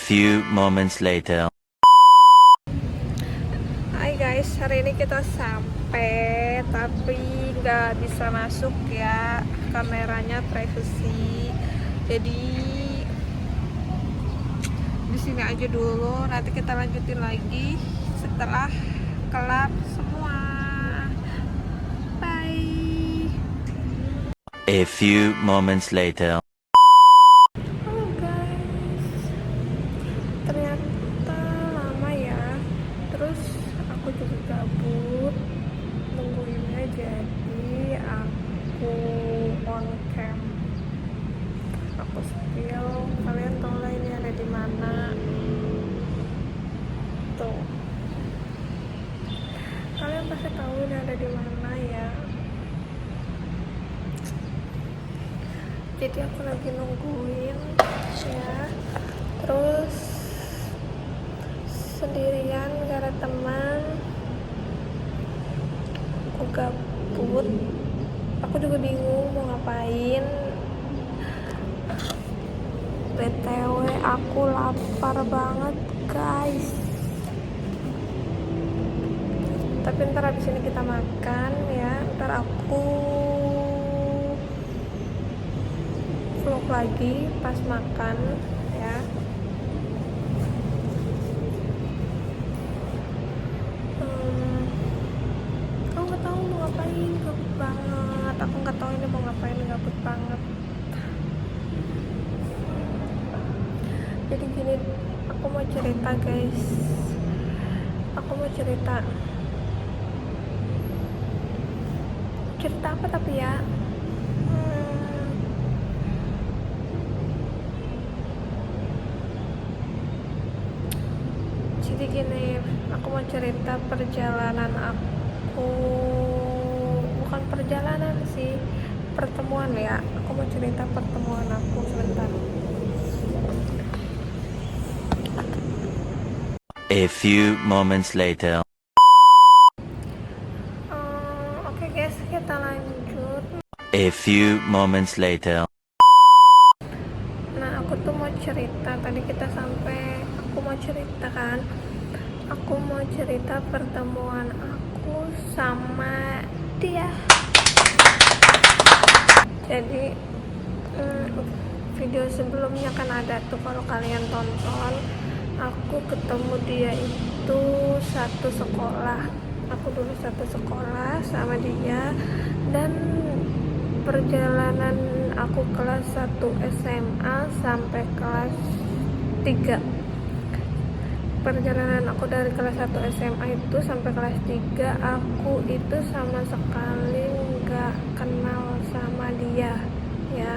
few moments later. Hai guys, hari ini kita sampai tapi nggak bisa masuk ya, kameranya privacy. Jadi di sini aja dulu, nanti kita lanjutin lagi setelah kelap semua. Bye. A few moments later. Halo guys, ternyata lama ya. Terus aku juga gabut nungguinnya, jadi aku on cam, aku spill. Kalian tahu lah ini ada di mana tuh, kalian pasti tahu ini ada di mana ya. Jadi aku lagi nungguin ya, terus sendirian gak ada teman, aku gabut, aku juga bingung mau ngapain. BTW aku lapar banget guys, tapi ntar abis ini kita makan ya, ntar aku vlog lagi pas makan ya. Aku nggak tahu mau ngapain, gabut banget. Aku nggak tahu ini mau ngapain, gabut banget. Jadi gini, aku mau cerita guys, aku mau cerita apa tapi ya, jadi gini, aku mau cerita perjalanan aku, bukan perjalanan sih, pertemuan ya. Aku mau cerita pertemuan aku sebentar. A few moments later. Oke guys, kita lanjut. A few moments later. Nah, aku tuh mau cerita, tadi kita sampai, aku mau cerita kan, aku mau cerita pertemuan aku sama dia. Jadi video sebelumnya kan ada tuh, kalau kalian tonton, aku ketemu dia itu satu sekolah. Aku dulu satu sekolah sama dia, dan perjalanan aku kelas 1 SMA sampai kelas 3. Perjalanan aku dari kelas 1 SMA itu sampai kelas 3, aku itu sama sekali nggak kenal sama dia ya.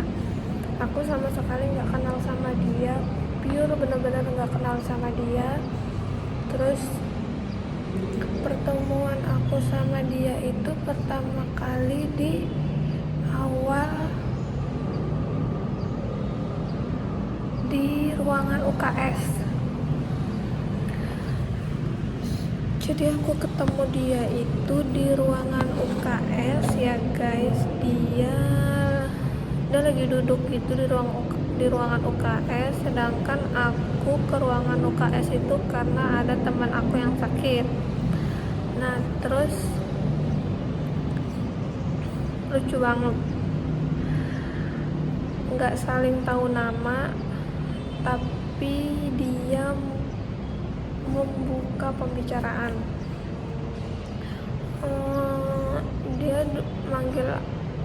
Aku sama sekali nggak kenal sama dia, pure bener-bener nggak kenal sama dia. Terus pertemuan aku sama dia itu pertama kali di awal di ruangan UKS. Jadi aku ketemu dia itu di ruangan UKS ya guys. Dia lagi duduk gitu di ruangan UKS, sedangkan aku ke ruangan UKS itu karena ada teman aku yang sakit. Nah, terus lucu banget, nggak saling tahu nama, tapi dia membuka pembicaraan.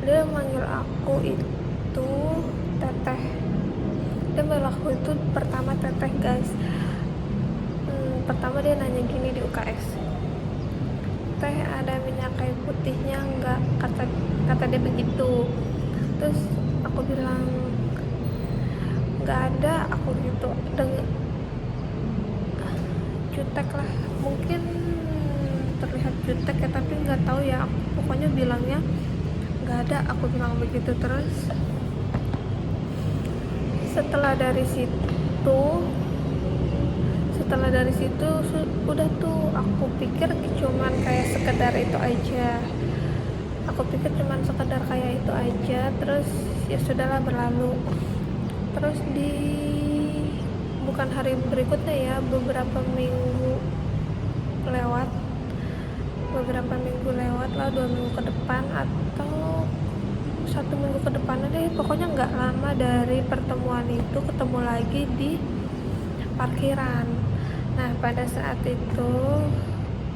Dia manggil aku itu teteh. Dia manggil aku itu pertama teteh guys. Pertama dia nanya gini di UKS, teh ada minyak kayu putihnya nggak, kata dia begitu. Terus aku bilang nggak ada, aku gitu, jutek lah, mungkin terlihat jutek ya, tapi nggak tahu ya, aku pokoknya bilangnya nggak ada, aku bilang begitu. Terus setelah dari situ udah tuh, aku pikir cuman kayak sekedar itu aja, Terus ya sudahlah, berlalu. Terus di bukan hari berikutnya ya, beberapa minggu lewat lah, 2 minggu ke depan atau 1 minggu ke depan deh, pokoknya nggak lama dari pertemuan itu ketemu lagi di parkiran. Nah pada saat itu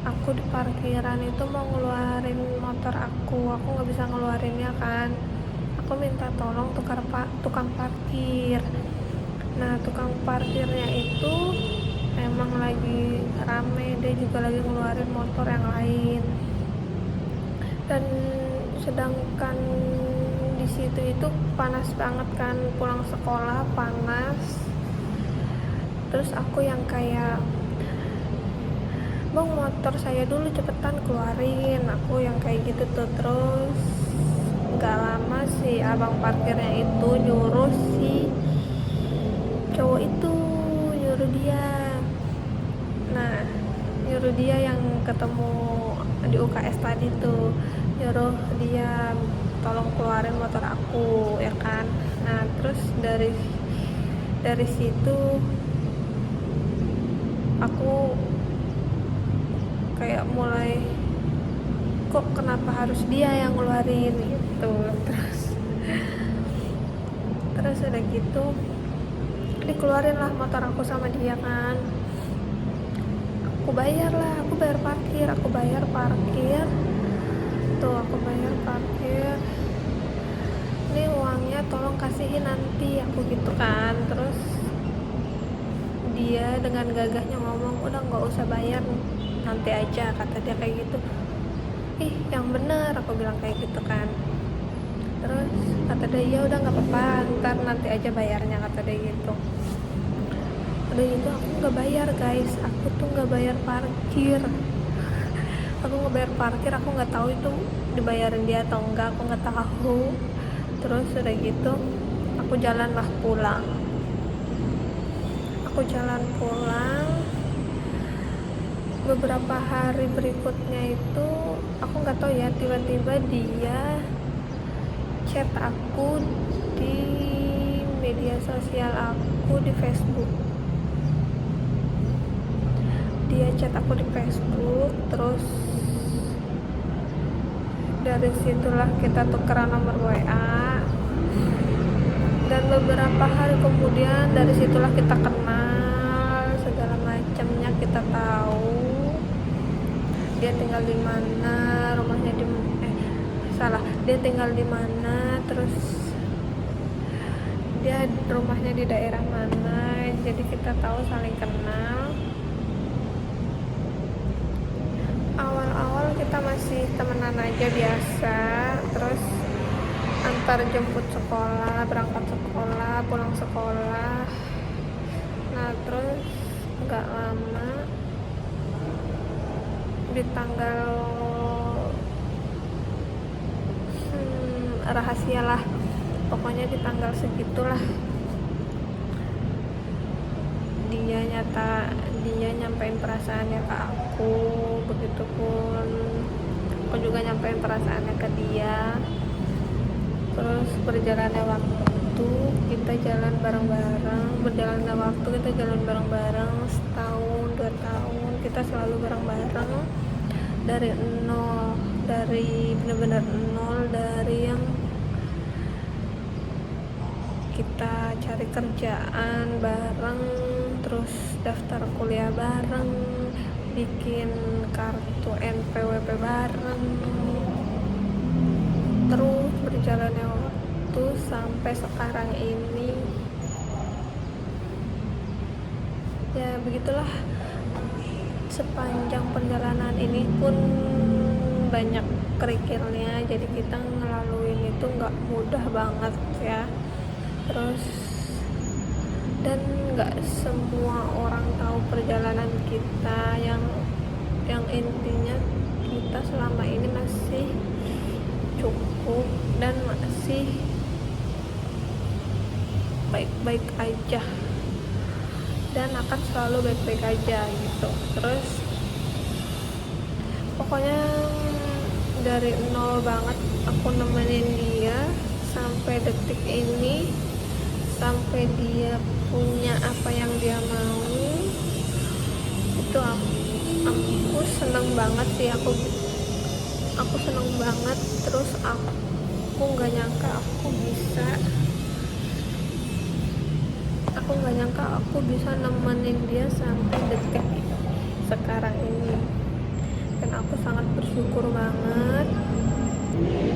aku di parkiran itu mau ngeluarin motor aku nggak bisa ngeluarinnya kan, aku minta tolong tukang parkir. Nah tukang parkirnya itu emang lagi rame, dia juga lagi ngeluarin motor yang lain, dan sedangkan di situ itu panas banget kan, pulang sekolah panas. Terus aku yang kayak, bang motor saya dulu cepetan keluarin, aku yang kayak gitu tuh. Terus gak lama si abang parkirnya itu nyuruh si cowok itu, nyuruh dia yang ketemu di UKS tadi tuh, nyuruh dia tolong keluarin motor aku ya kan. Nah terus dari situ aku kayak mulai, kok kenapa harus dia yang ngeluarin gitu. Terus udah gitu dikeluarin lah motor aku sama dia kan, aku bayar parkir tuh, aku bayar parkir, ini uangnya tolong kasihin nanti, aku gitu kan. Terus dia dengan gagahnya ngomong, udah nggak usah bayar, nanti aja, kata dia kayak gitu. Ih yang bener, aku bilang kayak gitu kan. Terus kata dia, ya udah nggak apa-apa, ntar nanti aja bayarnya, kata dia gitu. Udah gitu aku nggak bayar guys, aku tuh nggak bayar parkir, aku nggak tahu itu dibayarin dia atau enggak, aku nggak tahu. Terus udah gitu aku jalan pulang. Beberapa hari berikutnya itu aku nggak tahu ya, tiba-tiba dia chat aku di media sosial aku di Facebook. Terus dari situlah kita tukeran nomor WA, dan beberapa hari kemudian dari situlah kita kenal segala macamnya, kita tahu dia tinggal di mana, dia tinggal di mana, terus dia rumahnya di daerah mana, jadi kita tahu, saling kenal. Awal-awal kita masih temenan aja biasa, terus antar jemput sekolah, berangkat sekolah, pulang sekolah. Nah terus nggak lama di tanggal rahasia lah, pokoknya di tanggal segitulah dia nyampein perasaannya ke aku, begitupun aku juga nyampein perasaannya ke dia. Terus berjalannya waktu kita jalan bareng-bareng, setahun 2 tahun kita selalu bareng-bareng, dari benar-benar nol, dari yang kita cari kerjaan bareng, terus daftar kuliah bareng, bikin kartu NPWP bareng, terus berjalannya waktu sampai sekarang ini. Ya begitulah, sepanjang perjalanan ini pun banyak kerikilnya, jadi kita ngelaluin itu nggak mudah banget ya. Terus dan nggak semua orang tahu perjalanan kita, yang intinya kita selama ini masih cukup dan masih baik-baik aja, dan akan selalu baik-baik aja gitu. Terus pokoknya dari nol banget aku nemenin dia sampai detik ini, sampai dia punya apa yang dia mau. Itu aku seneng banget sih. Aku seneng banget. Terus aku nggak nyangka aku bisa nemenin dia sampai detik sekarang ini, dan aku sangat bersyukur banget.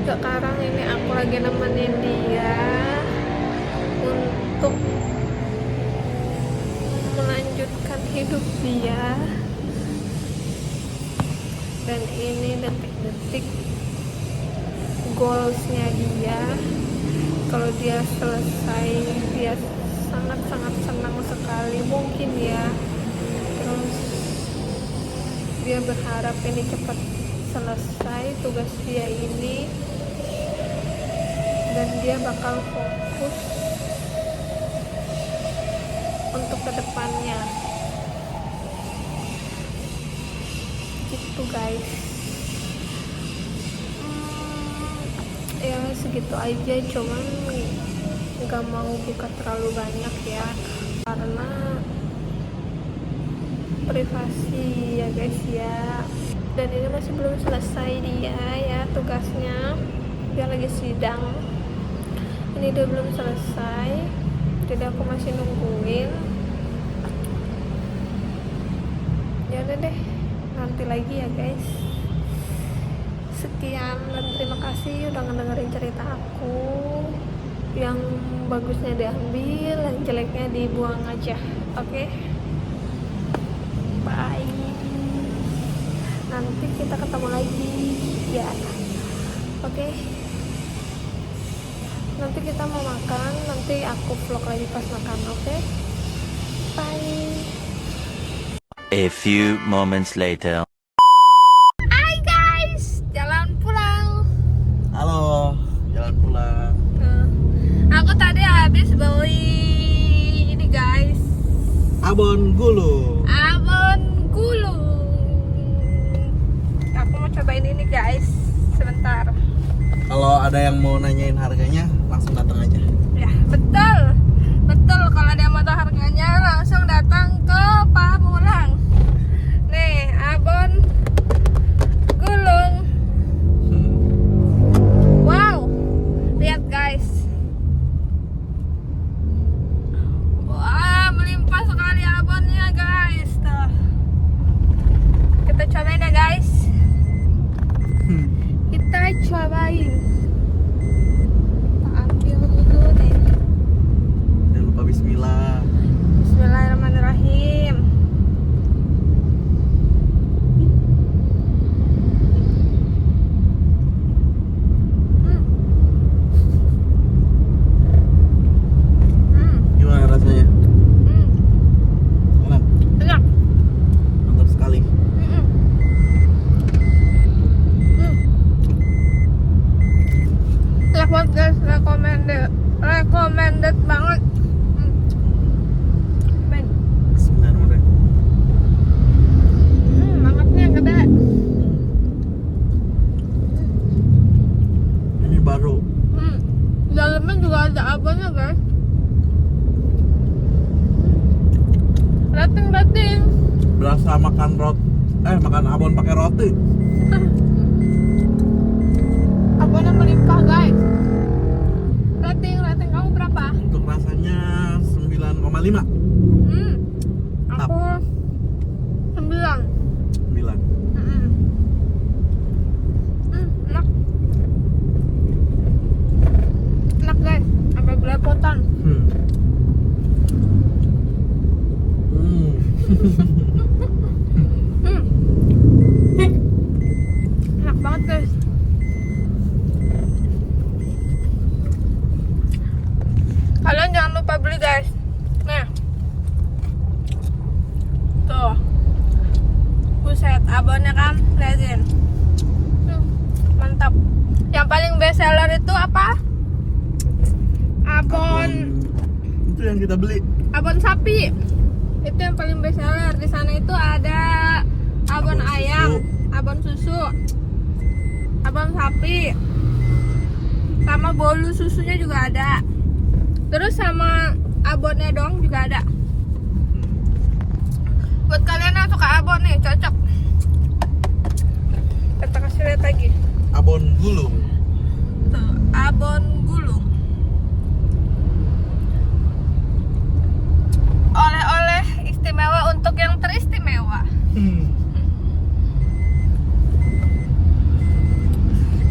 Sekarang ini aku lagi nemenin dia untuk melanjutkan hidup dia, dan ini detik-detik goalsnya dia. Kalau dia selesai, dia sangat-sangat senang sekali mungkin ya. Terus dia berharap ini cepat selesai tugas dia ini, dan dia bakal fokus untuk kedepannya gitu guys. Ya segitu aja, cuman nggak mau buka terlalu banyak ya, karena privasi ya guys ya. Dan ini masih belum selesai dia ya tugasnya, dia lagi sidang, ini dia belum selesai, jadi aku masih nungguin. Ya udah deh, nanti lagi ya guys. Sekian dan terima kasih udah ngedengerin cerita aku. Yang bagusnya diambil, yang jeleknya dibuang aja. Oke? Bye. Nanti kita ketemu lagi ya. Oke? Nanti kita mau makan, nanti aku vlog lagi pas makan. Oke? Bye. A few moments later. Hai guys, jalan pulang. Halo, jalan pulang. Aku tadi habis beli ini guys, Abon gulung. abon gulung. Aku mau cobain ini guys, sebentar. Kalau ada yang mau nanyain harganya, langsung datang aja. Ya betul, betul. Kalau ada yang mau tahu harganya, langsung datang ke Pamulang. Nih, abon gulung. Wow, lihat guys. Wah, melimpah sekali abonnya guys. Tuh. Kita cobain ya guys. Kita cobain. Kita ambil dulu nih. Jangan lupa bismillah. Bismillahirrahmanirrahim. Gimana rasanya? Enak, Enak. mantap sekali. Enak banget guys, recommended banget. Ben. Bismillahirrahmanirrahim. Bangetnya gede. Ini baru. Dalamnya juga ada abonnya guys. Rating. Berasa makan makan abon pakai roti. Abonnya melimpah guys. Rating kamu berapa? Untuk rasanya 9,5. Aku 9. 9. Enak. Enak guys, sampai belepotan. Enak banget guys. Kalian jangan lupa beli guys. Nah, tuh, buset, abonnya kan, liatin. Mantap. Yang paling best seller itu apa? Abon Itu yang kita beli. abon sapi. Itu yang paling best seller. Di sana itu ada abon Abon ayam, susu. abon susu, abon sapi, sama bolu susunya juga ada. Terus sama abonnya doang juga ada. Buat kalian yang suka abon nih, cocok. Kita kasih lihat lagi. Abon gulung. Tuh, abon gulung. Oleh-oleh istimewa untuk yang teristimewa.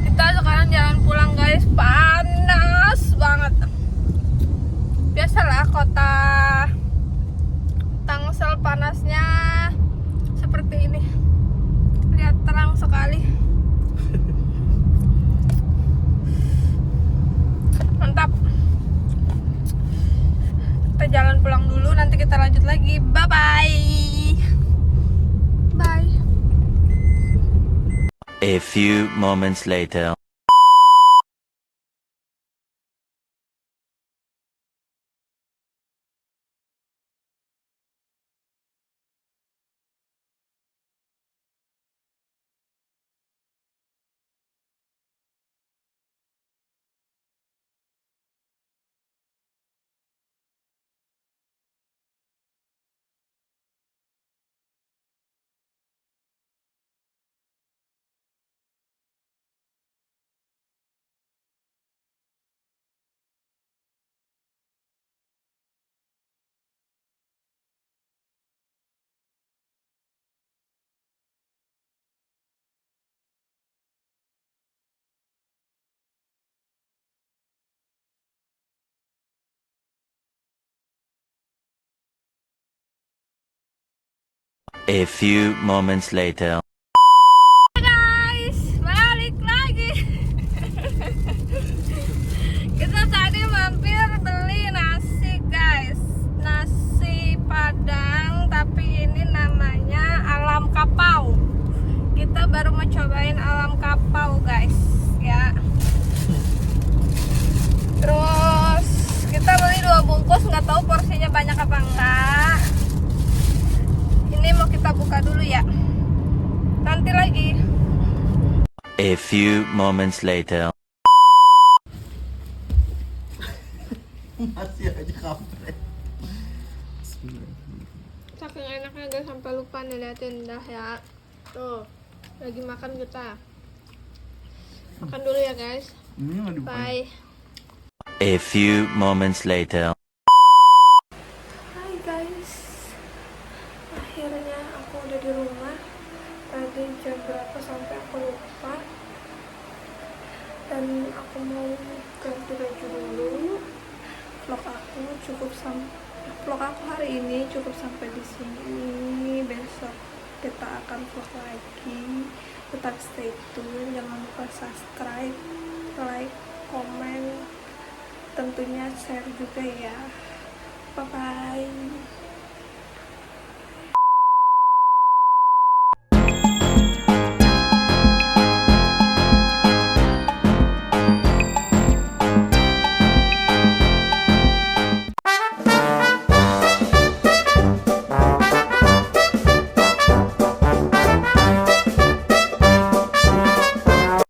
Kita sekarang jalan pulang guys, panas banget. Biasalah kota Tangsel panasnya seperti ini. Lihat terang sekali. Mantap. Kita jalan pulang dulu, nanti kita lanjut lagi. Bye bye. Bye. A few moments later. A few moments later. Guys, balik lagi. Kita tadi mampir beli nasi guys, nasi padang, tapi ini namanya Alam Kapau. Kita baru mau cobain Alam Kapau guys, ya. Terus kita beli 2 bungkus, nggak tahu porsinya banyak apa enggak. Ini mau kita buka dulu ya. Nanti lagi. A few moments later. Masih aja kampret. Saking enaknya guys sampai lupa nih liatin dah ya. Tuh, lagi makan kita. Makan dulu ya guys. Ini nggak dibuka. Bye. A few moments later. Hai guys. Akhirnya aku udah di rumah. Tadi jam berapa sampai aku lupa. Dan aku mau ganti baju dulu. Vlog aku hari ini cukup sampai di sini. Besok kita akan vlog lagi. Tetap stay tune, jangan lupa subscribe, like, komen, tentunya share juga ya. Bye bye.